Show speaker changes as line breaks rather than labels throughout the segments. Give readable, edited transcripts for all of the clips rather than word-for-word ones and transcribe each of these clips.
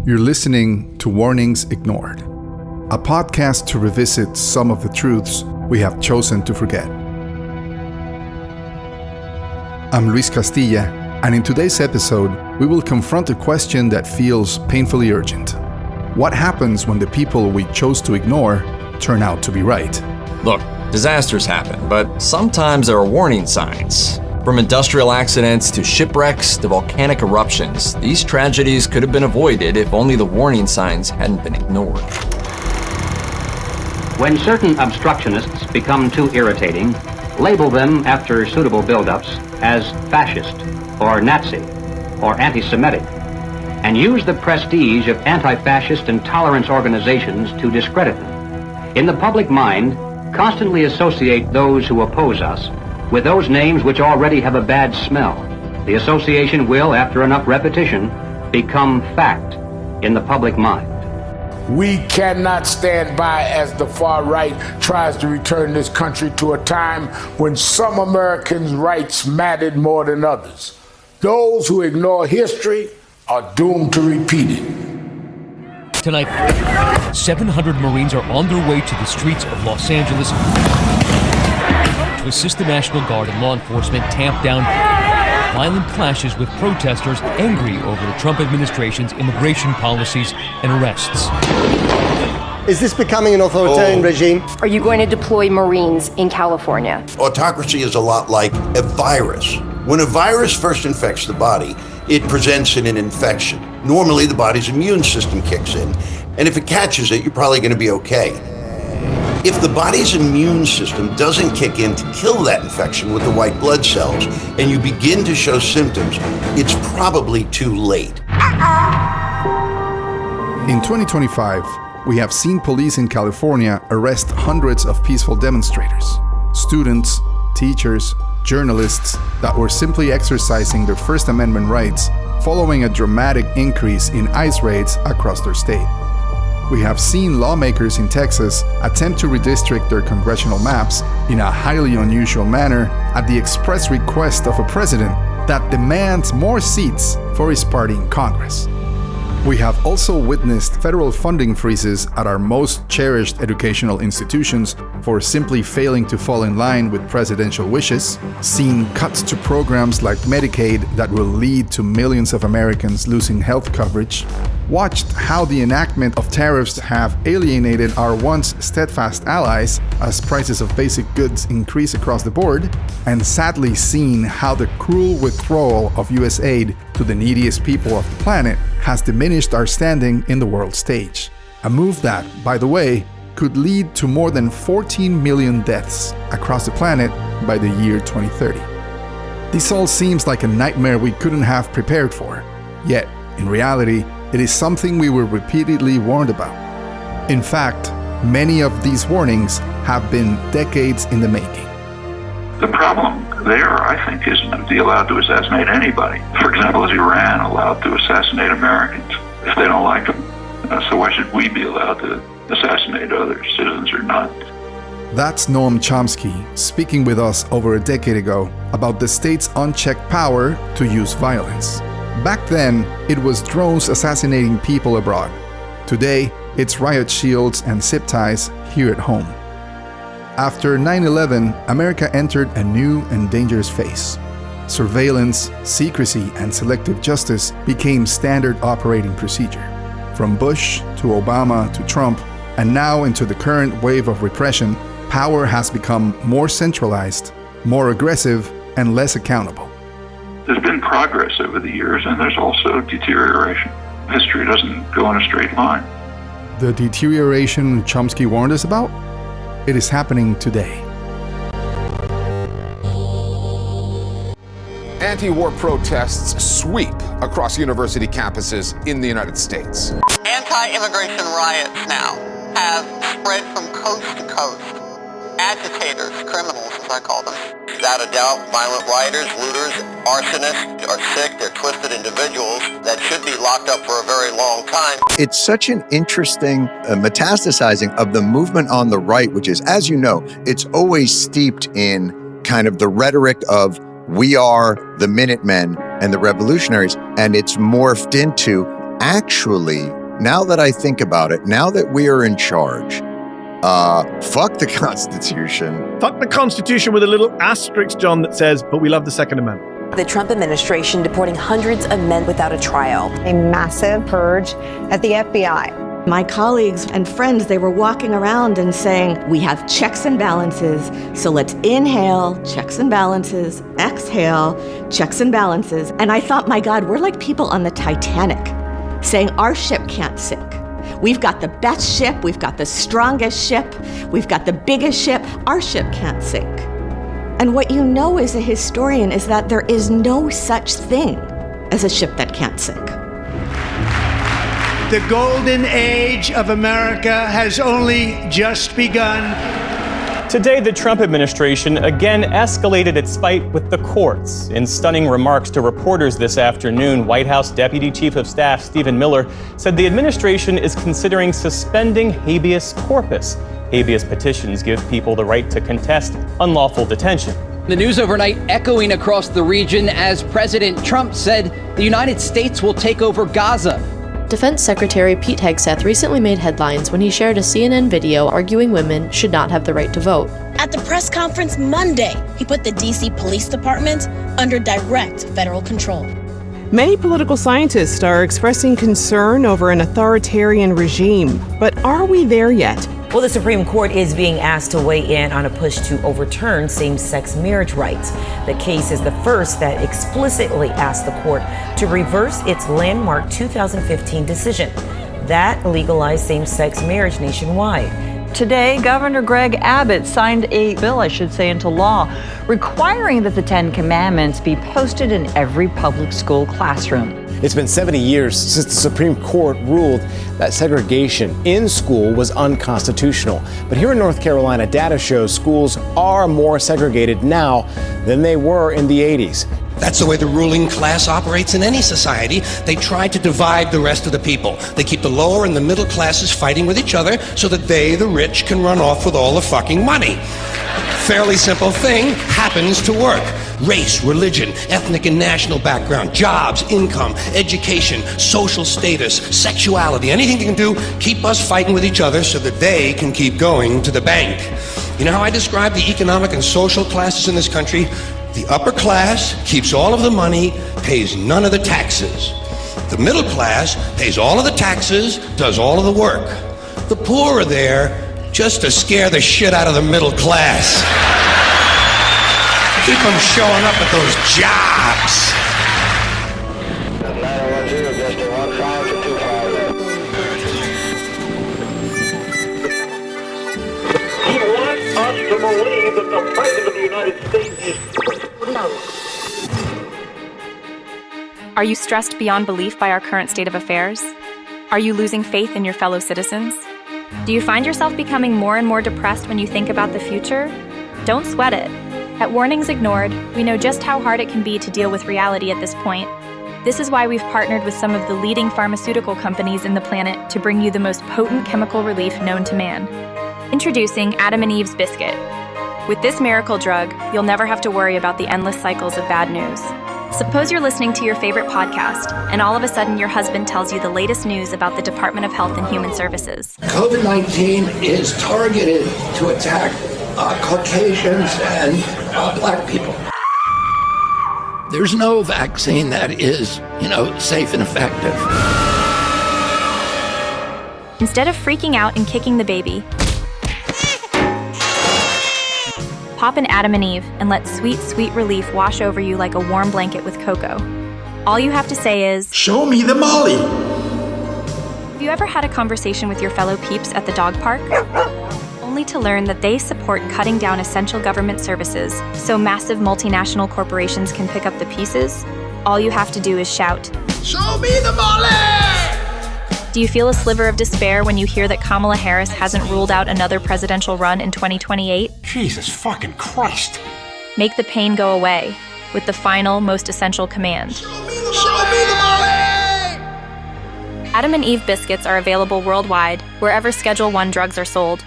You're listening to Warnings Ignored, a podcast to revisit some of the truths we have chosen to forget. I'm Luis Castilla, and in today's episode, we will confront a question that feels painfully urgent. What happens when the people we chose to ignore turn out to be right?
Look, disasters happen, but sometimes there are warning signs. From industrial accidents to shipwrecks to volcanic eruptions, these tragedies could have been avoided if only the warning signs hadn't been ignored.
When certain obstructionists become too irritating, label them after suitable buildups as fascist or Nazi or anti-Semitic, and use the prestige of anti-fascist and tolerance organizations to discredit them. In the public mind, constantly associate those who oppose us with those names which already have a bad smell. The association will, after enough repetition, become fact in the public mind.
We cannot stand by as the far right tries to return this country to a time when some Americans' rights mattered more than others. Those who ignore history are doomed to repeat it.
Tonight, 700 Marines are on their way to the streets of Los Angeles to assist the National Guard and law enforcement tamp down violent clashes with protesters angry over the Trump administration's immigration policies and arrests.
Is this becoming an authoritarian regime?
Are you going to deploy Marines in California?
Autocracy is a lot like a virus. When a virus first infects the body, it presents in an infection. Normally, the body's immune system kicks in, and if it catches it, you're probably going to be okay. If the body's immune system doesn't kick in to kill that infection with the white blood cells, and you begin to show symptoms, it's probably too late.
In 2025, we have seen police in California arrest hundreds of peaceful demonstrators, students, teachers, journalists that were simply exercising their First Amendment rights following a dramatic increase in ICE raids across their state. We have seen lawmakers in Texas attempt to redistrict their congressional maps in a highly unusual manner at the express request of a president that demands more seats for his party in Congress. We have also witnessed federal funding freezes at our most cherished educational institutions for simply failing to fall in line with presidential wishes, seen cuts to programs like Medicaid that will lead to millions of Americans losing health coverage, watched how the enactment of tariffs have alienated our once steadfast allies as prices of basic goods increase across the board, and sadly seen how the cruel withdrawal of US aid to the neediest people of the planet has diminished our standing in the world stage. A move that, by the way, could lead to more than 14 million deaths across the planet by the year 2030. This all seems like a nightmare we couldn't have prepared for, yet, in reality, it is something we were repeatedly warned about. In fact, many of these warnings have been decades in the making.
The problem there, I think, isn't to be allowed to assassinate anybody. For example, is Iran allowed to assassinate Americans if they don't like them? So why should we be allowed to assassinate other citizens or not?
That's Noam Chomsky speaking with us over a decade ago about the state's unchecked power to use violence. Back then, it was drones assassinating people abroad. Today, it's riot shields and zip ties here at home. After 9/11, America entered a new and dangerous phase. Surveillance, secrecy, and selective justice became standard operating procedure. From Bush to Obama to Trump, and now into the current wave of repression, power has become more centralized, more aggressive, and less accountable.
There's been progress over the years, and there's also deterioration. History doesn't go in a straight line.
The deterioration Chomsky warned us about? It is happening today.
Anti-war protests sweep across university campuses in the United States.
Anti-immigration riots now have spread from coast to coast. Agitators, criminals as I call them. Without a doubt, violent rioters, looters, arsonists are sick, they're twisted individuals that should be locked up for a very long time.
It's such an interesting metastasizing of the movement on the right, which is, as you know, it's always steeped in kind of the rhetoric of we are the Minutemen and the revolutionaries, and it's morphed into actually, now that I think about it, now that we are in charge, fuck the Constitution.
Fuck the Constitution with a little asterisk, John, that says, but we love the Second Amendment.
The Trump administration deporting hundreds of men without a trial.
A massive purge at the FBI.
My colleagues and friends, they were walking around and saying, we have checks and balances, so let's inhale, checks and balances, exhale, checks and balances. And I thought, my God, we're like people on the Titanic saying our ship can't sink. We've got the best ship, we've got the strongest ship, we've got the biggest ship, our ship can't sink. And what you know as a historian is that there is no such thing as a ship that can't sink.
The golden age of America has only just begun.
Today, the Trump administration again escalated its fight with the courts. In stunning remarks to reporters this afternoon, White House Deputy Chief of Staff Stephen Miller said the administration is considering suspending habeas corpus. Habeas petitions give people the right to contest unlawful detention.
The news overnight echoing across the region as President Trump said the United States will take over Gaza.
Defense Secretary Pete Hegseth recently made headlines when he shared a CNN video arguing women should not have the right to vote.
At the press conference Monday, he put the D.C. Police Department under direct federal control.
Many political scientists are expressing concern over an authoritarian regime, but are we there yet?
Well, the Supreme Court is being asked to weigh in on a push to overturn same-sex marriage rights. The case is the first that explicitly asked the court to reverse its landmark 2015 decision that legalized same-sex marriage nationwide.
Today, Governor Greg Abbott signed a bill, into law, requiring that the Ten Commandments be posted in every public school classroom.
It's been 70 years since the Supreme Court ruled that segregation in school was unconstitutional. But here in North Carolina, data shows schools are more segregated now than they were in the 80s.
That's the way the ruling class operates in any society. They try to divide the rest of the people. They keep the lower and the middle classes fighting with each other so that they, the rich, can run off with all the fucking money. Fairly simple thing, happens to work. Race, religion, ethnic and national background, jobs, income, education, social status, sexuality, anything they can do, keep us fighting with each other so that they can keep going to the bank. You know how I describe the economic and social classes in this country? The upper class keeps all of the money, pays none of the taxes. The middle class pays all of the taxes, does all of the work. The poor are there just to scare the shit out of the middle class. Keep them showing up at those jobs.
He wants us to believe that the President of the United States is...
Are you stressed beyond belief by our current state of affairs? Are you losing faith in your fellow citizens? Do you find yourself becoming more and more depressed when you think about the future? Don't sweat it. At Warnings Ignored, we know just how hard it can be to deal with reality at this point. This is why we've partnered with some of the leading pharmaceutical companies in the planet to bring you the most potent chemical relief known to man. Introducing Adam and Eve's Biscuit. With this miracle drug, you'll never have to worry about the endless cycles of bad news. Suppose you're listening to your favorite podcast, and all of a sudden your husband tells you the latest news about the Department of Health and Human Services.
COVID-19 is targeted to attack Caucasians and black people. There's no vaccine that is, safe and effective.
Instead of freaking out and kicking the baby, pop an Adam and Eve and let sweet, sweet relief wash over you like a warm blanket with cocoa. All you have to say is,
"Show me the Molly."
Have you ever had a conversation with your fellow peeps at the dog park? Only to learn that they support cutting down essential government services so massive multinational corporations can pick up the pieces? All you have to do is shout,
"Show me the Molly!"
Do you feel a sliver of despair when you hear that Kamala Harris hasn't ruled out another presidential run in 2028?
Jesus fucking Christ.
Make the pain go away with the final, most essential command.
Show me the Molly!
Adam and Eve biscuits are available worldwide, wherever Schedule I drugs are sold.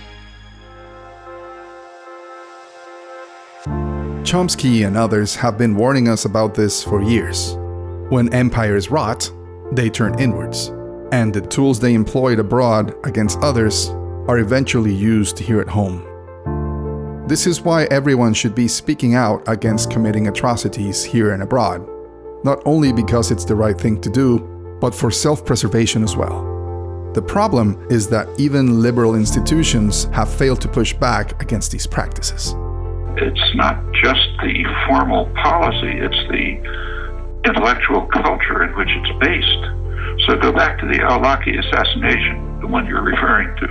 Chomsky and others have been warning us about this for years. When empires rot, they turn inwards. and the tools they employed abroad against others are eventually used here at home. This is why everyone should be speaking out against committing atrocities here and abroad, not only because it's the right thing to do, but for self-preservation as well. The problem is that even liberal institutions have failed to push back against these practices.
It's not just the formal policy, it's the intellectual culture in which it's based. So go back to the al-Awlaki assassination, the one you're referring to.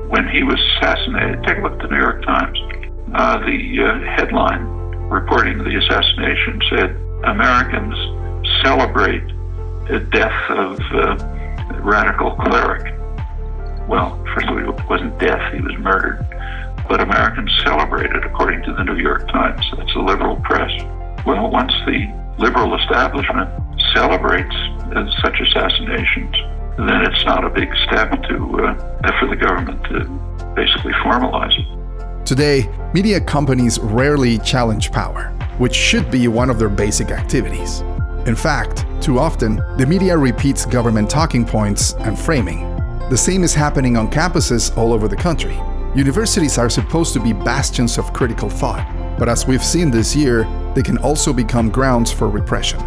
When he was assassinated, take a look at the New York Times. The headline reporting the assassination said, "Americans celebrate the death of radical cleric." Well, first of all, it wasn't death, he was murdered. But Americans celebrated, according to the New York Times. That's the liberal press. Well, once the liberal establishment celebrates such assassinations, then it's not a big step for the government to basically formalize it.
Today, media companies rarely challenge power, which should be one of their basic activities. In fact, too often, the media repeats government talking points and framing. The same is happening on campuses all over the country. Universities are supposed to be bastions of critical thought, but as we've seen this year, they can also become grounds for repression.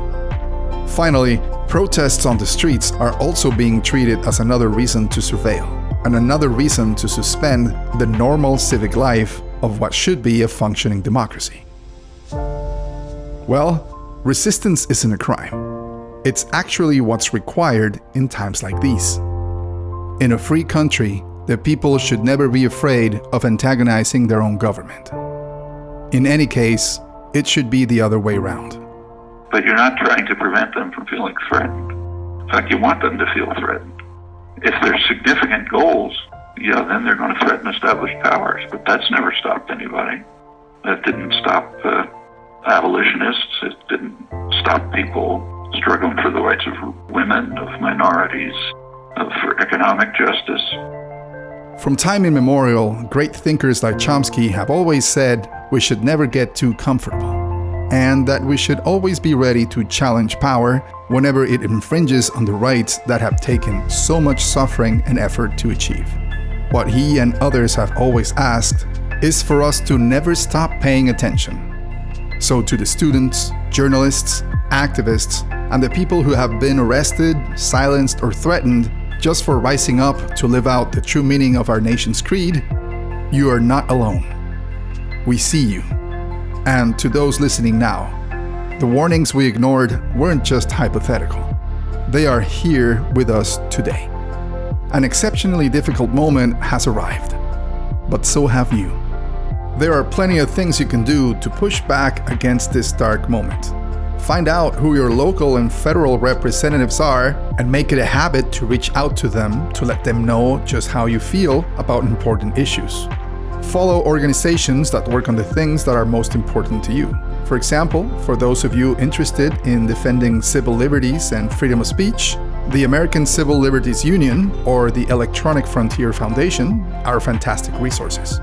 Finally, protests on the streets are also being treated as another reason to surveil, and another reason to suspend the normal civic life of what should be a functioning democracy. Well, resistance isn't a crime. It's actually what's required in times like these. In a free country, the people should never be afraid of antagonizing their own government. In any case, it should be the other way around.
But you're not trying to prevent them from feeling threatened. In fact, you want them to feel threatened. If there's significant goals, then they're going to threaten established powers. But that's never stopped anybody. That didn't stop abolitionists. It didn't stop people struggling for the rights of women, of minorities, for economic justice.
From time immemorial, great thinkers like Chomsky have always said we should never get too comfortable, and that we should always be ready to challenge power whenever it infringes on the rights that have taken so much suffering and effort to achieve. What he and others have always asked is for us to never stop paying attention. So to the students, journalists, activists, and the people who have been arrested, silenced, or threatened just for rising up to live out the true meaning of our nation's creed, you are not alone. We see you. And to those listening now, the warnings we ignored weren't just hypothetical. They are here with us today. An exceptionally difficult moment has arrived, but so have you. There are plenty of things you can do to push back against this dark moment. Find out who your local and federal representatives are and make it a habit to reach out to them to let them know just how you feel about important issues. Follow organizations that work on the things that are most important to you. For example, for those of you interested in defending civil liberties and freedom of speech, the American Civil Liberties Union or the Electronic Frontier Foundation are fantastic resources.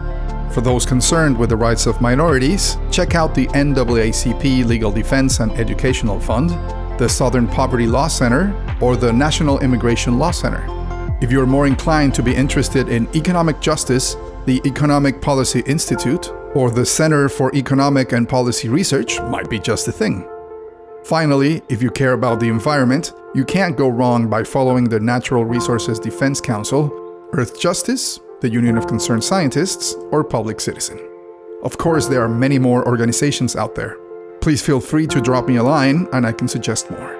For those concerned with the rights of minorities, check out the NAACP Legal Defense and Educational Fund, the Southern Poverty Law Center, or the National Immigration Law Center. If you're more inclined to be interested in economic justice, the Economic Policy Institute or the Center for Economic and Policy Research might be just the thing. Finally, if you care about the environment, you can't go wrong by following the Natural Resources Defense Council, Earth Justice, the Union of Concerned Scientists, or Public Citizen. Of course, there are many more organizations out there. Please feel free to drop me a line and I can suggest more.